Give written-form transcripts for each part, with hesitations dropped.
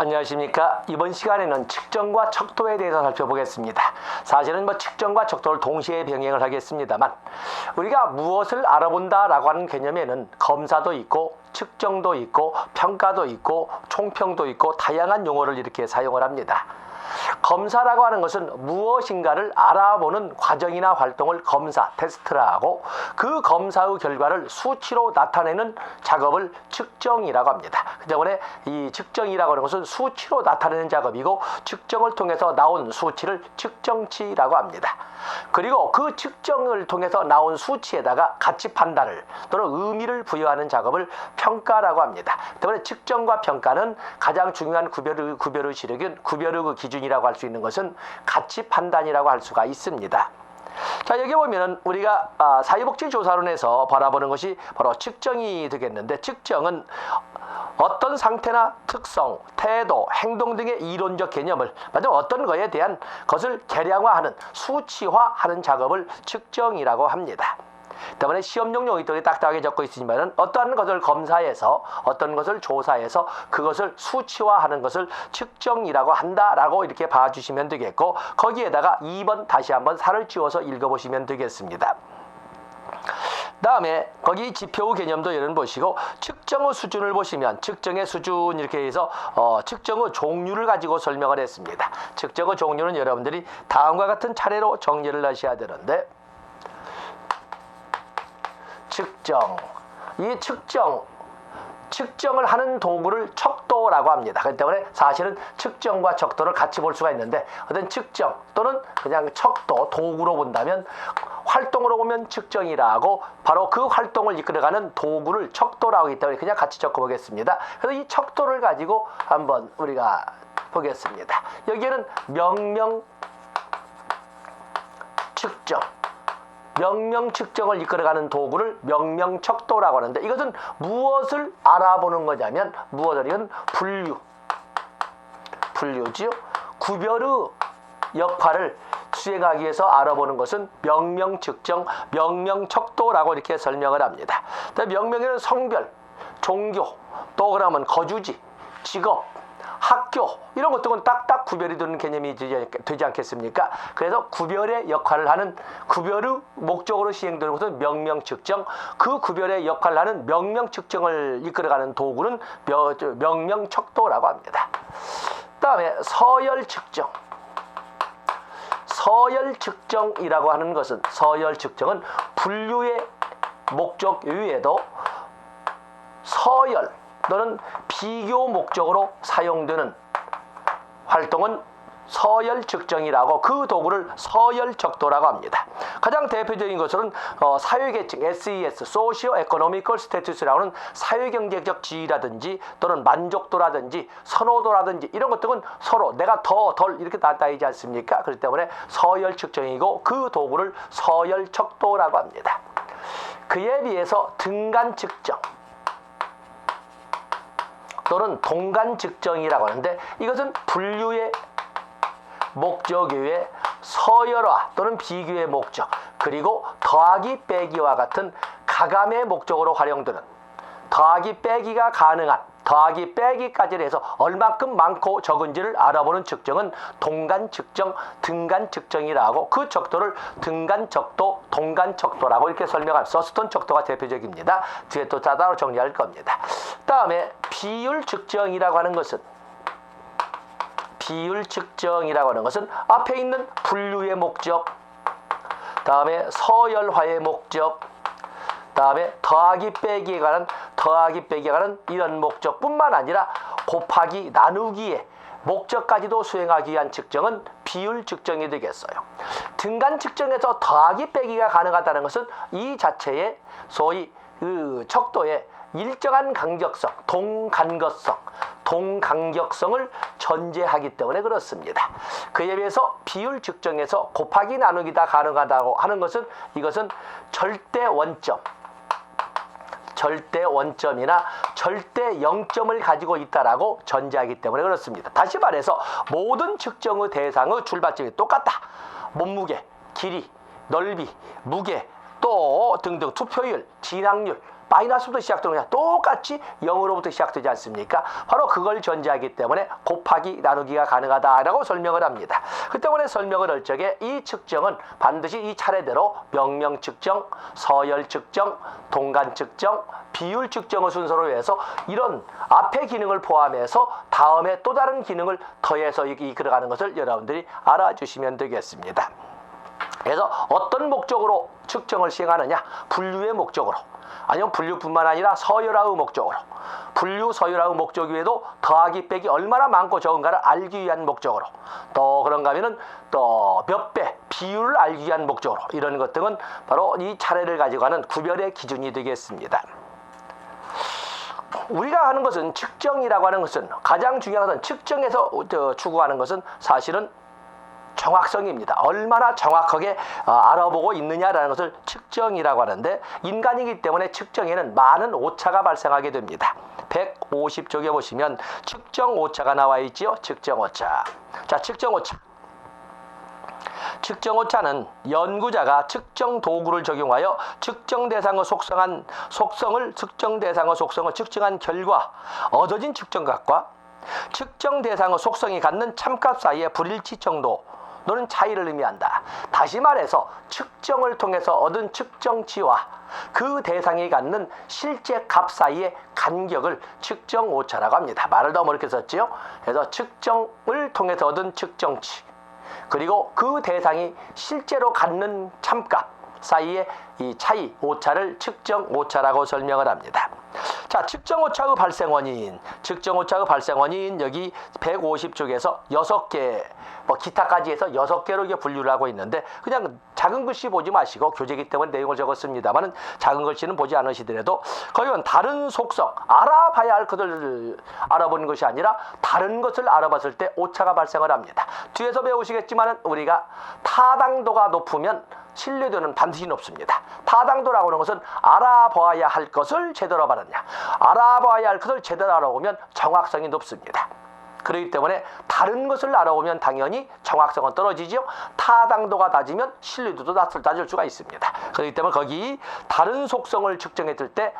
안녕하십니까. 이번 시간에는 측정과 척도에 대해서 살펴보겠습니다. 사실은 측정과 척도를 동시에 병행을 하겠습니다만, 우리가 무엇을 알아본다라고 하는 개념에는 검사도 있고 측정도 있고 평가도 있고 총평도 있고 다양한 용어를 이렇게 사용을 합니다. 검사라고 하는 것은 무엇인가를 알아보는 과정이나 활동을 검사, 테스트라 하고, 그 검사의 결과를 수치로 나타내는 작업을 측정이라고 합니다. 그 때문에 이 측정이라고 하는 것은 수치로 나타내는 작업이고, 측정을 통해서 나온 수치를 측정치라고 합니다. 그리고 그 측정을 통해서 나온 수치에다가 가치 판단을 또는 의미를 부여하는 작업을 평가라고 합니다. 때문에 측정과 평가는 가장 중요한 구별의 시력인 구별의 기준이라고 할 수 있는 것은 가치 판단이라고 할 수가 있습니다. 자, 여기 보면은 우리가 사회복지조사론에서 바라보는 것이 바로 측정이 되겠는데, 측정은 어떤 상태나 특성, 태도, 행동 등의 이론적 개념을, 어떤 것에 대한 것을 계량화하는, 수치화하는 작업을 측정이라고 합니다. 때문에 시험용 용어들이 딱딱하게 적고 있으지만, 어떠한 것을 검사해서, 어떤 것을 조사해서 그것을 수치화하는 것을 측정이라고 한다라고 이렇게 봐주시면 되겠고, 거기에다가 2번 다시 한번 살을 찌워서 읽어보시면 되겠습니다. 다음에 거기 지표의 개념도 여러분 보시고, 측정의 수준을 보시면 측정의 수준 이렇게 해서 측정의 종류를 가지고 설명을 했습니다. 측정의 종류는 여러분들이 다음과 같은 차례로 정리를 하셔야 되는데, 측정, 이 측정을 하는 도구를 척도라고 합니다. 그렇기 때문에 사실은 측정과 척도를 같이 볼 수가 있는데, 어떤 측정 또는 그냥 척도, 도구로 본다면, 활동으로 보면 측정이라고, 바로 그 활동을 이끌어가는 도구를 척도라고 하기 때문에 그냥 같이 적어보겠습니다. 그래서 이 척도를 가지고 한번 우리가 보겠습니다. 여기에는 명명 측정, 명명 측정을 이끌어가는 도구를 명명 척도라고 하는데, 이것은 무엇을 알아보는 거냐면, 이건 분류지요. 구별의 역할을 수행하기 위해서 알아보는 것은 명명 측정, 명명 척도라고 이렇게 설명을 합니다. 명명에는 성별, 종교, 또 그러면 거주지, 직업, 학교, 이런 것들은 딱딱 구별이 되는 개념이 되지 않겠습니까? 그래서 구별의 역할을 하는, 구별의 목적으로 시행되는 것은 명명 측정, 그 구별의 역할을 하는 명명 측정을 이끌어가는 도구는 명명 척도라고 합니다. 다음에 서열 측정. 서열 측정이라고 하는 것은, 서열 측정은 분류의 목적 외에도 서열 또는 비교 목적으로 사용되는 활동은 서열 측정이라고, 그 도구를 서열 척도라고 합니다. 가장 대표적인 것은 사회계층, SES, Socio Economical Status라고 하는 사회경제적 지위라든지 또는 만족도라든지 선호도라든지, 이런 것들은 서로 내가 더, 덜 이렇게 나타나지 않습니까? 그렇기 때문에 서열 측정이고, 그 도구를 서열 척도라고 합니다. 그에 비해서 등간 측정 또는 동간 측정이라고 하는데, 이것은 분류의 목적 외에 서열화 또는 비교의 목적, 그리고 더하기 빼기와 같은 가감의 목적으로 활용되는, 더하기 빼기가 가능한, 더하기 빼기까지 해서 얼마큼 많고 적은지를 알아보는 측정은 동간 측정, 등간 측정이라고, 그 척도를 등간 척도, 동간 척도라고 이렇게 설명할, 서스톤 척도가 대표적입니다. 뒤에 또 따로 정리할 겁니다. 다음에 비율 측정이라고 하는 것은, 비율 측정이라고 하는 것은 앞에 있는 분류의 목적, 다음에 서열화의 목적, 다음에 더하기 빼기에 관한 이런 목적뿐만 아니라 곱하기 나누기의 목적까지도 수행하기 위한 측정은 비율 측정이 되겠어요. 등간 측정에서 더하기 빼기가 가능하다는 것은 이 자체의 소위 그 척도의 일정한 간격성, 동간격성을 전제하기 때문에 그렇습니다. 그에 비해서 비율 측정에서 곱하기 나누기가 가능하다고 하는 것은, 이것은 절대 원점이나 절대 0점을 가지고 있다라고 전제하기 때문에 그렇습니다. 다시 말해서 모든 측정의 대상의 출발점이 똑같다. 몸무게, 길이, 넓이, 무게, 또 등등 투표율, 진학률, 마이너스부터 시작되는 거냐? 똑같이 0으로부터 시작되지 않습니까? 바로 그걸 전제하기 때문에 곱하기 나누기가 가능하다라고 설명을 합니다. 그 때문에 설명을 할 적에 이 측정은 반드시 이 차례대로 명령 측정, 서열 측정, 동간 측정, 비율 측정을 순서로 해서 이런 앞의 기능을 포함해서 다음에 또 다른 기능을 더해서 이끌어가는 것을 여러분들이 알아주시면 되겠습니다. 그래서 어떤 목적으로 측정을 시행하느냐? 분류의 목적으로, 아니면 분류뿐만 아니라 서열화의 목적으로, 분류 서열화의 목적 외에도 더하기 빼기 얼마나 많고 적은가를 알기 위한 목적으로, 또 그런가 하면은 또 몇 배 비율을 알기 위한 목적으로, 이런 것 등은 바로 이 차례를 가지고 하는 구별의 기준이 되겠습니다. 우리가 하는 것은 측정이라고 하는 것은 가장 중요한 것은 측정에서 추구하는 것은 사실은 정확성입니다. 얼마나 정확하게 알아보고 있느냐라는 것을 측정이라고 하는데, 인간이기 때문에 측정에는 많은 오차가 발생하게 됩니다. 150쪽에 보시면 측정 오차가 나와 있지요. 측정 오차. 자, 측정 오차. 측정 오차는 연구자가 측정 도구를 적용하여 측정 대상의 속성을 측정한 결과 얻어진 측정값과 측정 대상의 속성이 갖는 참값 사이의 불일치 정도 또는 차이를 의미한다. 다시 말해서 측정을 통해서 얻은 측정치와 그 대상이 갖는 실제 값 사이의 간격을 측정 오차라고 합니다. 말을 더 어렵게 썼지요. 그래서 측정을 통해서 얻은 측정치, 그리고 그 대상이 실제로 갖는 참값 사이의 이 차이, 오차를 측정 오차라고 설명을 합니다. 자, 측정 오차의 발생 원인. 측정 오차의 발생 원인 여기 150쪽에서 6개, 기타까지 해서 6개로 이게 분류를 하고 있는데, 그냥 작은 글씨 보지 마시고, 교재이기 때문에 내용을 적었습니다만은 작은 글씨는 보지 않으시더라도 거기는 다른 속성, 알아봐야 할 것을 알아보는 것이 아니라 다른 것을 알아봤을 때 오차가 발생을 합니다. 뒤에서 배우시겠지만은 우리가 타당도가 높으면 신뢰도는 반드시 높습니다. 타당도라고 하는 것은 알아봐야 할 것을 제대로 알았냐, 알아봐야 할 것을 제대로 알아보면 정확성이 높습니다. 그렇기 때문에 다른 것을 알아보면 당연히 정확성은 떨어지죠. 타당도가 낮으면 신뢰도도 낮을 수가 있습니다. 그렇기 때문에 거기 다른 속성을 측정했을 때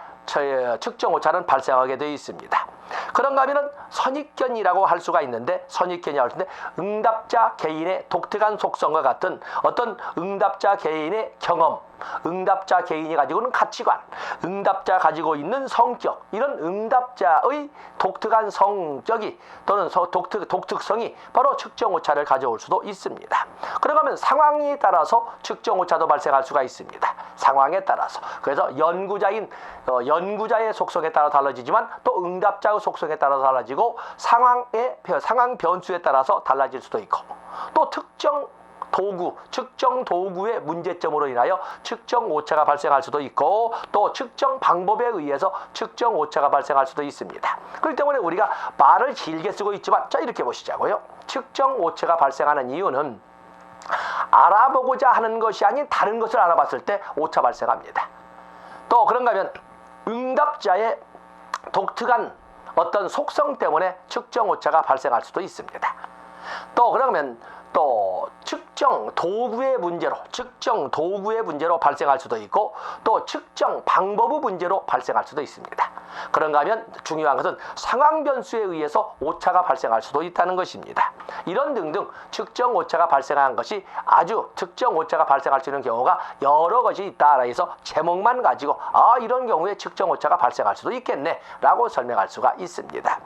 측정 오차는 발생하게 되어 있습니다. 그런가 하면은 선입견이라고 할 수가 있는데, 선입견이라고 할 텐데, 응답자 개인의 독특한 속성과 같은 어떤 응답자 개인의 경험, 응답자 개인이 가지고 있는 가치관, 응답자 가지고 있는 성격, 이런 응답자의 독특한 성격이 또는 독특성이 바로 측정 오차를 가져올 수도 있습니다. 그런가 하면 상황에 따라서 측정 오차도 발생할 수가 있습니다. 상황에 따라서. 그래서 연구자의 속성에 따라 달라지지만 또 응답자의 속성에 따라서 달라지고, 상황 변수에 따라서 달라질 수도 있고, 또 측정 도구의 문제점으로 인하여 측정 오차가 발생할 수도 있고, 또 측정 방법에 의해서 측정 오차가 발생할 수도 있습니다. 그렇기 때문에 우리가 말을 길게 쓰고 있지만, 자, 이렇게 보시자고요. 측정 오차가 발생하는 이유는 알아보고자 하는 것이 아닌 다른 것을 알아봤을 때 오차 발생합니다. 또 그런가 하면 응답자의 독특한 어떤 속성 때문에 측정 오차가 발생할 수도 있습니다. 또 그러면 또 측정 도구의 문제로 발생할 수도 있고, 또 측정 방법의 문제로 발생할 수도 있습니다. 그런가 하면 중요한 것은 상황 변수에 의해서 오차가 발생할 수도 있다는 것입니다. 이런 등등 측정 오차가 발생한 것이 측정 오차가 발생할 수 있는 경우가 여러 것이 있다라 해서 제목만 가지고 이런 경우에 측정 오차가 발생할 수도 있겠네 라고 설명할 수가 있습니다.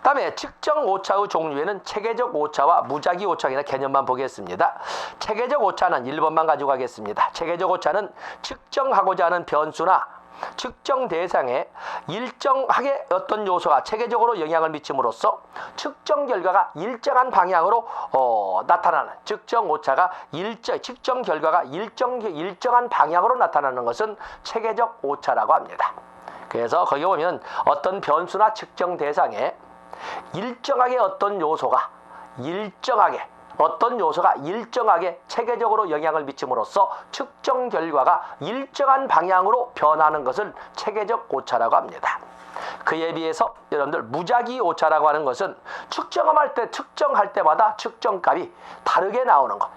다음에 측정 오차의 종류에는 체계적 오차와 무작위 오차의 개념만 보겠습니다. 체계적 오차는 1번만 가지고 가겠습니다. 체계적 오차는 측정하고자 하는 변수나 측정 대상에 일정하게 어떤 요소가 체계적으로 영향을 미침으로써 측정 결과가 일정한 방향으로 나타나는, 측정 오차가 측정 결과가 일정한 방향으로 나타나는 것은 체계적 오차라고 합니다. 그래서 거기 보면 어떤 변수나 측정 대상에 일정하게 어떤 요소가 일정하게 체계적으로 영향을 미침으로써 측정 결과가 일정한 방향으로 변하는 것을 체계적 오차라고 합니다. 그에 비해서 여러분들 무작위 오차라고 하는 것은 측정할 때마다 측정값이 다르게 나오는 것,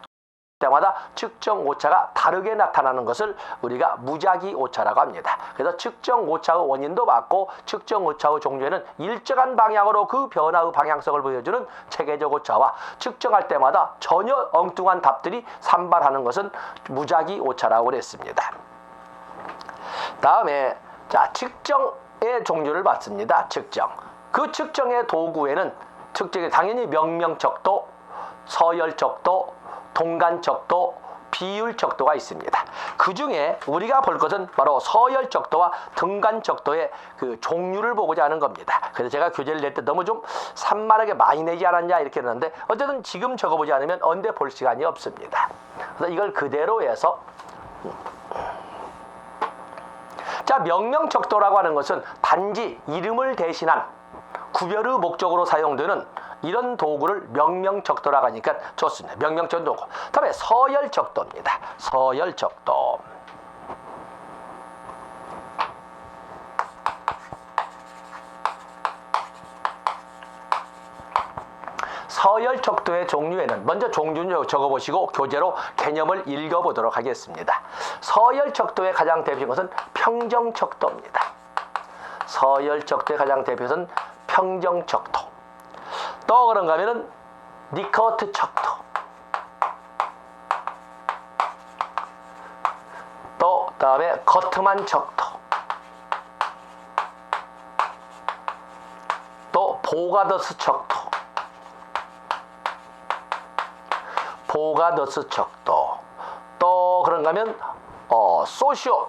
때마다 측정 오차가 다르게 나타나는 것을 우리가 무작위 오차라고 합니다. 그래서 측정 오차의 원인도 맞고 측정 오차의 종류에는 일정한 방향으로 그 변화의 방향성을 보여주는 체계적 오차와 측정할 때마다 전혀 엉뚱한 답들이 산발하는 것은 무작위 오차라고 그랬습니다. 다음에 자, 측정의 종류를 봤습니다. 측정. 그 측정의 도구에는 측정에 당연히 명명척도, 서열척도, 동간척도, 비율척도가 있습니다. 그 중에 우리가 볼 것은 바로 서열척도와 등간척도의 그 종류를 보고자 하는 겁니다. 그래서 제가 교재를 낼 때 너무 좀 산만하게 많이 내지 않았냐 이렇게 했는데 어쨌든 지금 적어보지 않으면 언제 볼 시간이 없습니다. 그래서 이걸 그대로 해서 자, 명명척도라고 하는 것은 단지 이름을 대신한 구별의 목적으로 사용되는 이런 도구를 명명척도라고 하니까 좋습니다. 명명척도 도구. 다음에 서열척도입니다. 서열척도. 서열척도의 종류에는 먼저 종류를 적어보시고 교재로 개념을 읽어보도록 하겠습니다. 서열척도의 가장 대표적인 것은 평정척도입니다. 서열척도의 가장 대표는 평정척도. 또 그런가 하면은 니커트 척도. 또 다음에 거트만 척도. 또 보가더스 척도. 보가더스 척도. 또 그런가 하면 소시오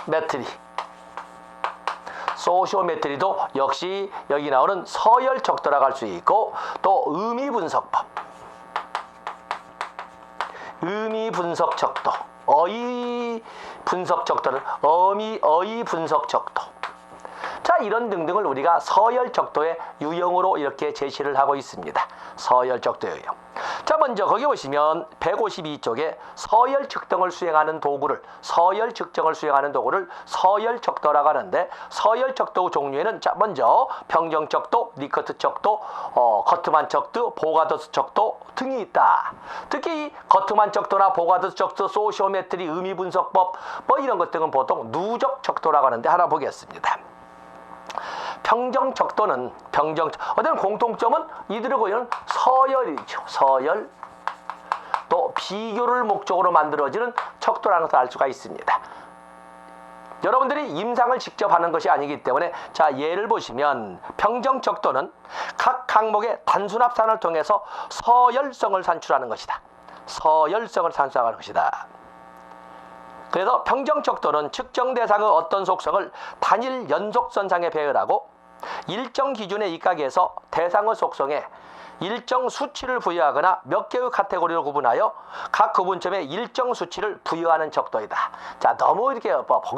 메트리. 소시오메트리도 역시 여기 나오는 서열척도라고 할 수 있고 또 의미분석법, 의미분석척도, 어휘분석척도를 어휘분석척도. 자, 이런 등등을 우리가 서열척도의 유형으로 이렇게 제시를 하고 있습니다. 서열척도 유형. 자, 먼저 거기 보시면 152쪽에 서열 측정을 수행하는 도구를 서열척도라고 하는데 서열척도 종류에는 자, 먼저 평정척도, 니커트 척도, 거트만 척도, 보가더스 척도 등이 있다. 특히 이 거트만 척도나 보가더스 척도, 소시오메트리, 의미분석법 뭐 이런 것 등은 보통 누적 척도라고 하는데 하나 보겠습니다. 평정척도는 어떤 공통점은 이들의 고유는 서열이죠. 서열. 또 비교를 목적으로 만들어지는 척도라는 것을 알 수가 있습니다. 여러분들이 임상을 직접 하는 것이 아니기 때문에 자, 예를 보시면 평정척도는 각 항목의 단순합산을 통해서 서열성을 산출하는 것이다. 서열성을 산출하는 것이다. 그래서 평정척도는 측정 대상의 어떤 속성을 단일 연속선상에 배열하고 일정 기준에 입각해서 대상의 속성에 일정 수치를 부여하거나 몇 개의 카테고리로 구분하여 각 구분점에 일정 수치를 부여하는 척도이다. 자, 너무 이렇게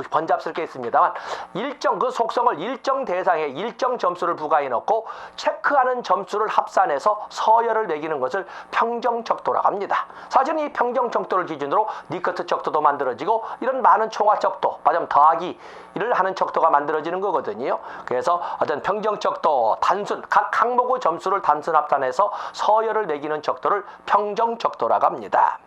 번잡스럽게 있습니다만 일정 그 속성을 일정 대상에 일정 점수를 부과해 놓고 체크하는 점수를 합산해서 서열을 매기는 것을 평정척도라고 합니다. 사실은 이 평정척도를 기준으로 니커트 척도도 만들어지고 이런 많은 총합척도, 맞으면 더하기를 하는 척도가 만들어지는 거거든요. 그래서 어떤 평정척도 단순 각 항목의 점수를 단순 합산해 서열을 매기는 척도를 평정척도라고 합니다.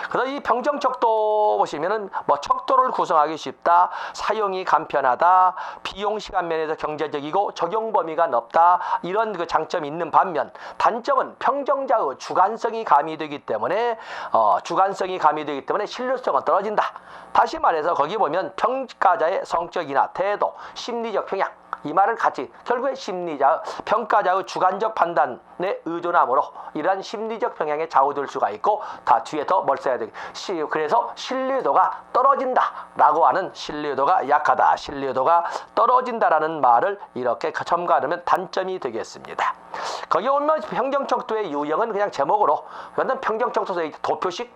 그래서 이 평정척도 보시면은 뭐 척도를 구성하기 쉽다, 사용이 간편하다, 비용 시간 면에서 경제적이고 적용 범위가 넓다, 이런 그 장점이 있는 반면 단점은 평정자의 주관성이 가미되기 때문에 신뢰성은 떨어진다. 다시 말해서 거기 보면 평가자의 성격이나 태도, 심리적 평양 이 말을 같이 결국에 평가자의 주관적 판단에 의존함으로 이러한 심리적 평양에 좌우될 수가 있고 다 뒤에 더 뭘 써야 되겠. 그래서 신뢰도가 떨어진다라고 하는 신뢰도가 약하다, 신뢰도가 떨어진다라는 말을 이렇게 첨가하면 단점이 되겠습니다. 거기 보면 평정척도의 유형은 그냥 제목으로 평정척도의 도표식,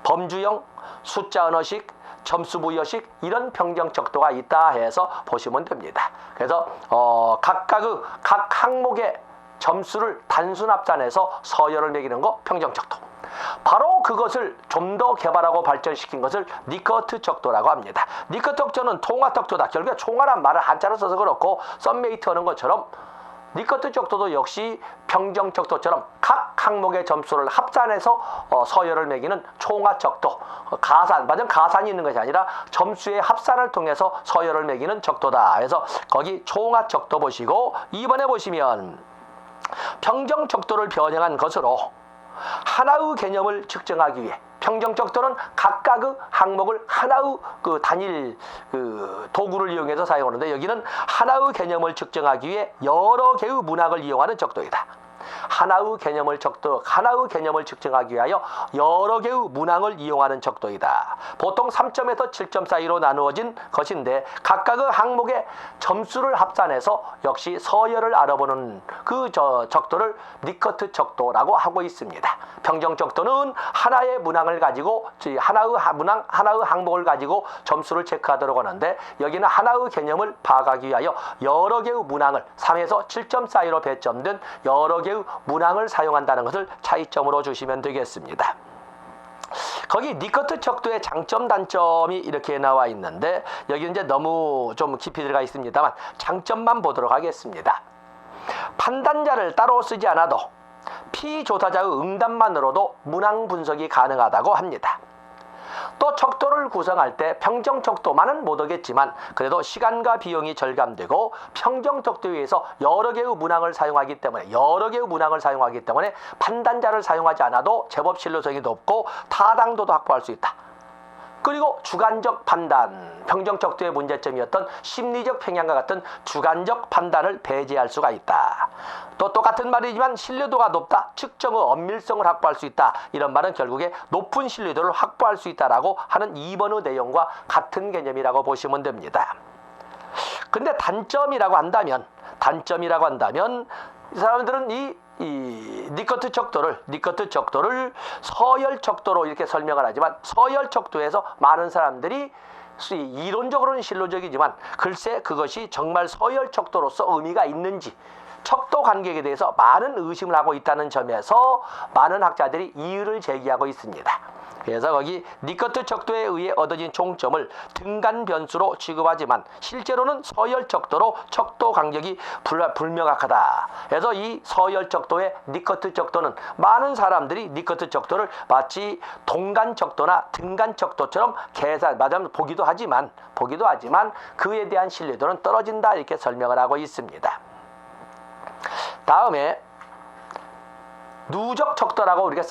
범주형, 숫자 언어식, 점수 부여식 이런 평정척도가 있다 해서 보시면 됩니다. 그래서 각 항목의 점수를 단순 합산해서 서열을 매기는 거 평정척도. 바로 그것을 좀 더 개발하고 발전시킨 것을 니커트 척도라고 합니다. 니커트 척도는 통화 척도다. 결국에 총화란 말을 한자로 써서 그렇고 썸메이트 하는 것처럼 니커트 척도도 역시 평정 척도처럼 각 항목의 점수를 합산해서 서열을 매기는 총합 척도, 맞은 가산이 있는 것이 아니라 점수의 합산을 통해서 서열을 매기는 척도다. 그래서 거기 총합 척도 보시고, 이번에 보시면 평정 척도를 변형한 것으로 하나의 개념을 측정하기 위해, 평정 척도는 각각의 항목을 하나의 단일 도구를 이용해서 사용하는데, 여기는 하나의 개념을 측정하기 위해 여러 개의 문학을 이용하는 척도이다. 하나의 개념을 측정하기 위하여 여러 개의 문항을 이용하는 척도이다. 보통 3점에서 7점 사이로 나누어진 것인데, 각각의 항목의 점수를 합산해서 역시 서열을 알아보는 그 척도를 니커트 척도라고 하고 있습니다. 평정 척도는 하나의 문항을 가지고, 하나의 항목을 가지고 점수를 체크하도록 하는데, 여기는 하나의 개념을 파악하기 위하여 여러 개의 문항을 3에서 7점 사이로 배점된 여러 개의 문항을 사용한다는 것을 차이점으로 주시면 되겠습니다. 거기 니커트 척도의 장점, 단점이 이렇게 나와 있는데, 여기 이제 너무 좀 깊이 들어가 있습니다만 장점만 보도록 하겠습니다. 판단자를 따로 쓰지 않아도 피조사자의 응답만으로도 문항 분석이 가능하다고 합니다. 또 척도를 구성할 때 평정 척도만은 못하겠지만 그래도 시간과 비용이 절감되고, 평정 척도에 의해서 여러 개의 문항을 사용하기 때문에 판단자를 사용하지 않아도 제법 신뢰성이 높고 타당도도 확보할 수 있다. 그리고 주관적 판단, 평정 척도의 문제점이었던 심리적 평양과 같은 주관적 판단을 배제할 수가 있다. 또 똑같은 말이지만 신뢰도가 높다, 측정의 엄밀성을 확보할 수 있다. 이런 말은 결국에 높은 신뢰도를 확보할 수 있다라고 하는 2번의 내용과 같은 개념이라고 보시면 됩니다. 근데 단점이라고 한다면 이 사람들은 이 니커트 척도를 서열 척도로 이렇게 설명을 하지만, 서열 척도에서 많은 사람들이 이론적으로는 신뢰적이지만 글쎄 그것이 정말 서열 척도로서 의미가 있는지, 척도 간격에 대해서 많은 의심을 하고 있다는 점에서 많은 학자들이 이의를 제기하고 있습니다. 그래서 거기 니커트 척도에 의해 얻어진 총점을 등간 변수로 취급하지만 실제로는 서열 척도로 척도 간격이 불명확하다. 그래서 이 서열 척도의 니커트 척도는 많은 사람들이 니커트 척도를 마치 동간 척도나 등간 척도처럼 보기도 하지만 그에 대한 신뢰도는 떨어진다, 이렇게 설명을 하고 있습니다. 다음에 누적 척도라고 우리가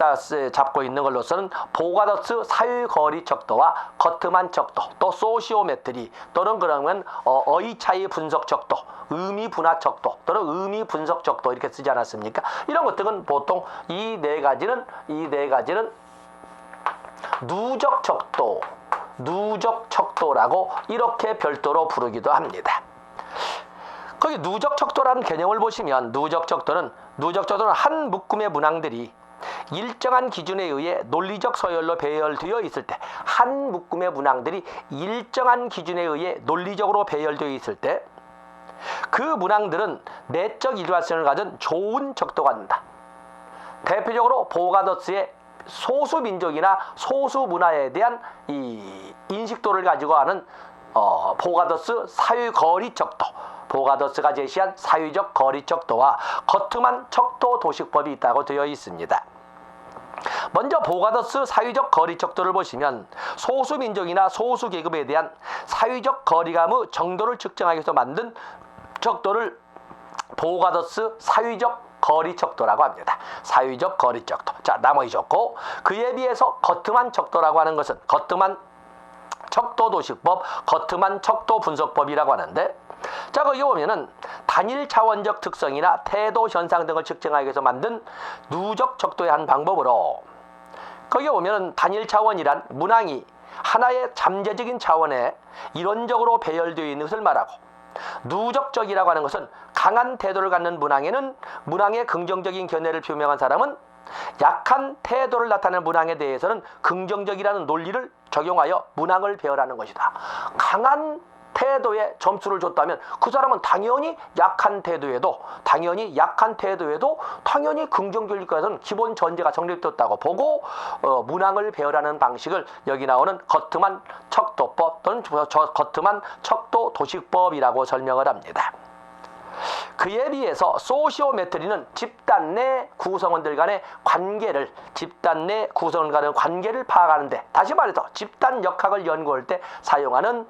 잡고 있는 걸로서는 보가더스 사유거리 척도와 거트만 척도, 또 소시오메트리 또는 그러면 어휘 차이 분석 척도, 의미 분화 척도 또는 의미 분석 척도 이렇게 쓰지 않았습니까? 이런 것들은 보통 이 네 가지는 누적 척도라고 이렇게 별도로 부르기도 합니다. 거기 누적 척도라는 개념을 보시면, 누적 척도는 한 묶음의 문항들이 일정한 기준에 의해 논리적 서열로 배열되어 있을 때, 한 묶음의 문항들이 일정한 기준에 의해 논리적으로 배열되어 있을 때 그 문항들은 내적 일관성을 가진 좋은 척도가 된다. 대표적으로 보가더스의 소수민족이나 소수문화에 대한 이 인식도를 가지고 하는 보가더스 사유거리 척도, 보가더스가 제시한 사유적 거리 척도와 거트만 척도 도식법이 있다고 되어 있습니다. 먼저 보가더스 사유적 거리 척도를 보시면, 소수민족이나 소수계급에 대한 사유적 거리감의 정도를 측정하기 위해서 만든 척도를 보가더스 사유적 거리 척도라고 합니다. 사유적 거리 척도. 자, 나머지 좋고, 그에 비해서 거트만 척도라고 하는 것은 거트만 척도 도식법, 거트만 척도 분석법이라고 하는데, 자, 거기 보면은 단일 차원적 특성이나 태도 현상 등을 측정하기 위해서 만든 누적 척도의 한 방법으로, 거기 보면은 단일 차원이란 문항이 하나의 잠재적인 차원에 이론적으로 배열되어 있는 것을 말하고, 누적적이라고 하는 것은 강한 태도를 갖는 문항에는 문항의 긍정적인 견해를 표명한 사람은 약한 태도를 나타내는 문항에 대해서는 긍정적이라는 논리를 적용하여 문항을 배열하는 것이다. 강한 태도에 점수를 줬다면 그 사람은 당연히 약한 태도에도 당연히 긍정적일 것은 기본 전제가 성립되었다고 보고 문항을 배열하는 방식을 여기 나오는 거트만 척도법 또는 거트만 척도 도식법이라고 설명을 합니다. 그에 비해서 소시오메트리는 집단 내 구성원들 간의 관계를 파악하는데, 다시 말해서 집단 역학을 연구할 때 사용하는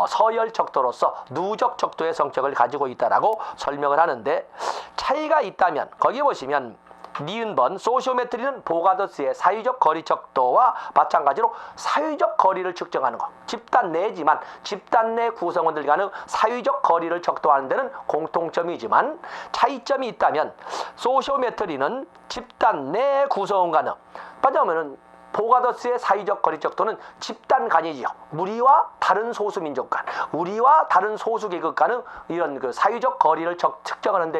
서열 척도로서 누적 척도의 성격을 가지고 있다라고 설명을 하는데, 차이가 있다면 거기 보시면 니은번 소시오메트리는 보가더스의 사회적 거리 척도와 마찬가지로 사회적 거리를 측정하는 것, 집단 내지만 집단 내 구성원들 간의 사회적 거리를 척도하는 데는 공통점이지만 차이점이 있다면, 소시오메트리는 집단 내 구성원 간의, 말하자면 보가더스의 사회적 거리 척도는 집단 간이지요. 우리와 다른 소수민족 간, 우리와 다른 소수계급 간의 이런 그 사회적 거리를 측정하는 데,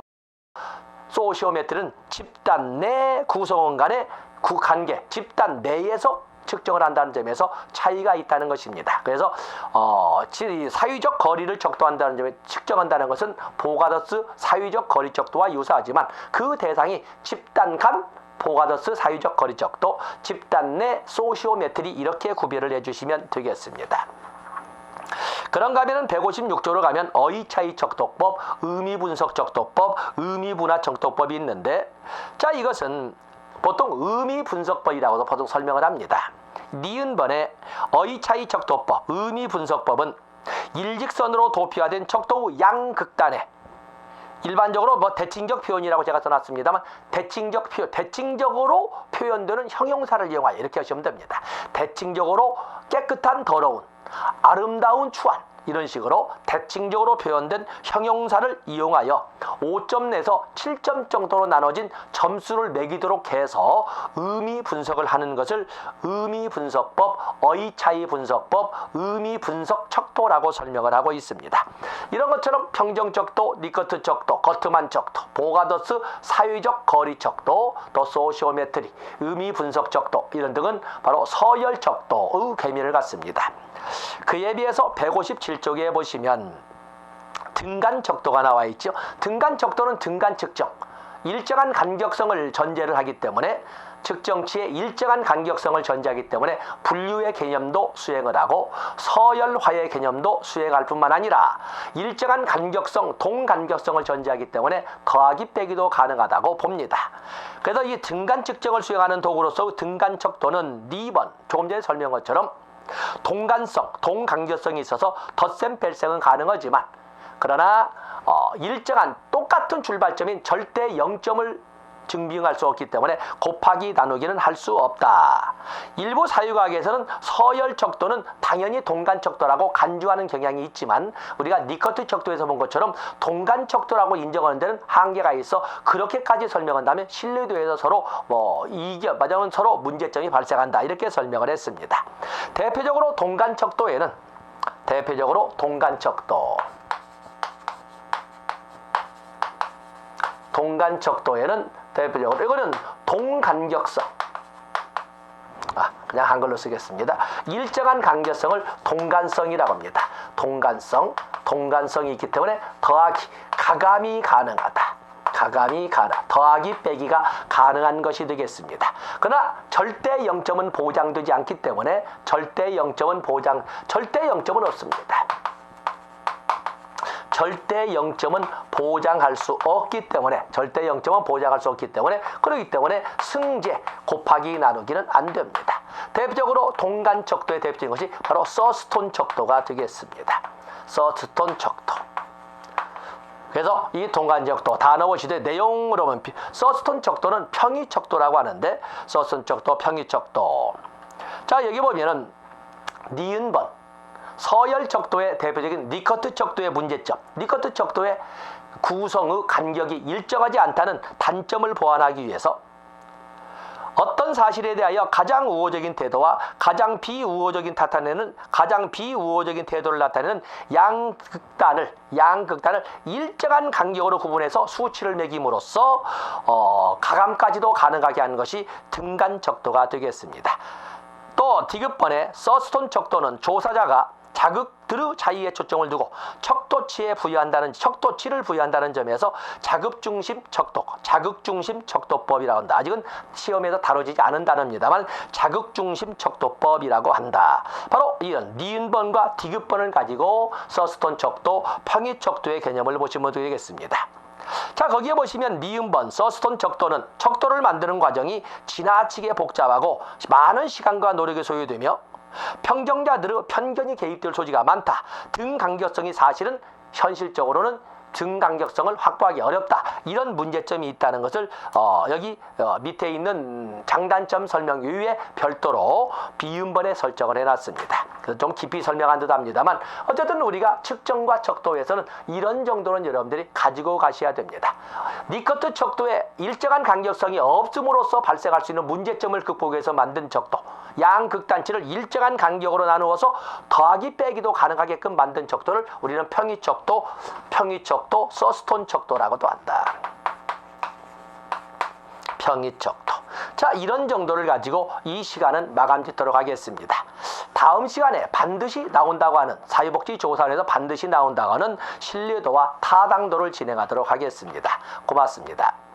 소시오메트리는 집단 내 구성원 간의 관계, 집단 내에서 측정을 한다는 점에서 차이가 있다는 것입니다. 그래서 사회적 거리를 척도한다는 점에 측정한다는 것은 보가더스 사회적 거리 척도와 유사하지만 그 대상이 집단 간 보가더스 사회적 거리 척도, 집단 내 소시오메트리, 이렇게 구별을 해주시면 되겠습니다. 그런가 하면 156조로 가면 어휘차이 척도법, 의미분석 척도법, 의미분화 척도법이 있는데, 자, 이것은 보통 의미분석법이라고도 보통 설명을 합니다. 니은번의 어휘차이 척도법, 의미분석법은 일직선으로 도표화된 척도의 양극단에, 일반적으로 대칭적 표현이라고 제가 써놨습니다만, 대칭적으로 표현되는 형용사를 이용하여 이렇게 하시면 됩니다. 대칭적으로 깨끗한, 더러운, 아름다운, 추한, 이런 식으로 대칭적으로 표현된 형용사를 이용하여 5점 내서 7점 정도로 나눠진 점수를 매기도록 해서 의미 분석을 하는 것을 의미분석법, 어휘차이 분석법, 의미분석 척도라고 설명을 하고 있습니다. 이런 것처럼 평정척도, 니커트 척도, 거트만 척도, 보가더스 사회적 거리 척도, 또 소시오메트리, 의미분석 척도, 이런 등은 바로 서열 척도의 개념을 갖습니다. 그에 비해서 157쪽에 보시면 등간 척도가 나와 있죠. 등간 척도는 등간 측정, 일정한 간격성을 전제를 하기 때문에, 측정치의 일정한 간격성을 전제하기 때문에 분류의 개념도 수행을 하고 서열화의 개념도 수행할 뿐만 아니라 일정한 간격성, 동간격성을 전제하기 때문에 더하기 빼기도 가능하다고 봅니다. 그래서 이 등간 측정을 수행하는 도구로서 등간 척도는 2번, 조금 전에 설명한 것처럼 동간성, 동간격성이 있어서 덧셈 뺄셈은 가능하지만, 그러나 일정한 똑같은 출발점인 절대 0점을 증빙할 수 없기 때문에 곱하기 나누기는 할 수 없다. 일부 사유과학에서는 서열 척도는 당연히 동간 척도라고 간주하는 경향이 있지만, 우리가 니커트 척도에서 본 것처럼 동간 척도라고 인정하는 데는 한계가 있어 그렇게까지 설명한다면 신뢰도에서 서로 맞으면 서로 문제점이 발생한다, 이렇게 설명을 했습니다. 대표적으로 동간 척도에는 대표적으로 이거는 동간격성, 그냥 한글로 쓰겠습니다. 일정한 간격성을 동간성이라고 합니다. 동간성이 있기 때문에 가감이 가능하다. 더하기 빼기가 가능한 것이 되겠습니다. 그러나 절대 0점은 보장되지 않기 때문에 절대 0점은 없습니다. 절대 0점은 보장할 수 없기 때문에, 그렇기 때문에 승제, 곱하기 나누기는 안 됩니다. 대표적으로 동간 척도의 대표적인 것이 바로 서스톤 척도가 되겠습니다. 서스톤 척도. 그래서 이 동간 척도 단어 보시되 내용으로 보면 서스톤 척도는 평위 척도라고 하는데, 서스톤 척도, 평위 척도. 자, 여기 보면은 니은번 서열 척도의 대표적인 니커트 척도의 문제점, 니커트 척도의 구성의 간격이 일정하지 않다는 단점을 보완하기 위해서 어떤 사실에 대하여 가장 우호적인 태도와 가장 비우호적인 태도를 나타내는 양극단을 일정한 간격으로 구분해서 수치를 매김으로써 가감까지도 가능하게 하는 것이 등간 척도가 되겠습니다. 또 디귿번의 서스톤 척도는 조사자가 자극들의 차이에 초점을 두고 척도치를 부여한다는 점에서 자극중심 척도법이라고 한다. 아직은 시험에서 다뤄지지 않은 단어입니다만 자극중심 척도법이라고 한다. 바로 이런 니은번과 디귿번을 가지고 서스톤 척도, 평위 척도의 개념을 보시면 되겠습니다. 자, 거기에 보시면 미음번, 서스톤 척도는 척도를 만드는 과정이 지나치게 복잡하고 많은 시간과 노력이 소요되며 평정자들의 편견이 개입될 소지가 많다. 등 간격성이 사실은 현실적으로는 등 간격성을 확보하기 어렵다. 이런 문제점이 있다는 것을 여기 밑에 있는 장단점 설명 이후에 별도로 비음번에 설정을 해놨습니다. 그래서 좀 깊이 설명한 듯 합니다만 어쨌든 우리가 측정과 척도에서는 이런 정도는 여러분들이 가지고 가셔야 됩니다. 니커트 척도에 일정한 간격성이 없음으로써 발생할 수 있는 문제점을 극복해서 만든 척도, 양극단치를 일정한 간격으로 나누어서 더하기 빼기도 가능하게끔 만든 척도를 우리는 평위척도, 서스톤 척도라고도 한다. 평위척도. 자, 이런 정도를 가지고 이 시간은 마감 짓도록 하겠습니다. 다음 시간에 반드시 나온다고 하는 사회복지조사원에서 반드시 나온다고 하는 신뢰도와 타당도를 진행하도록 하겠습니다. 고맙습니다.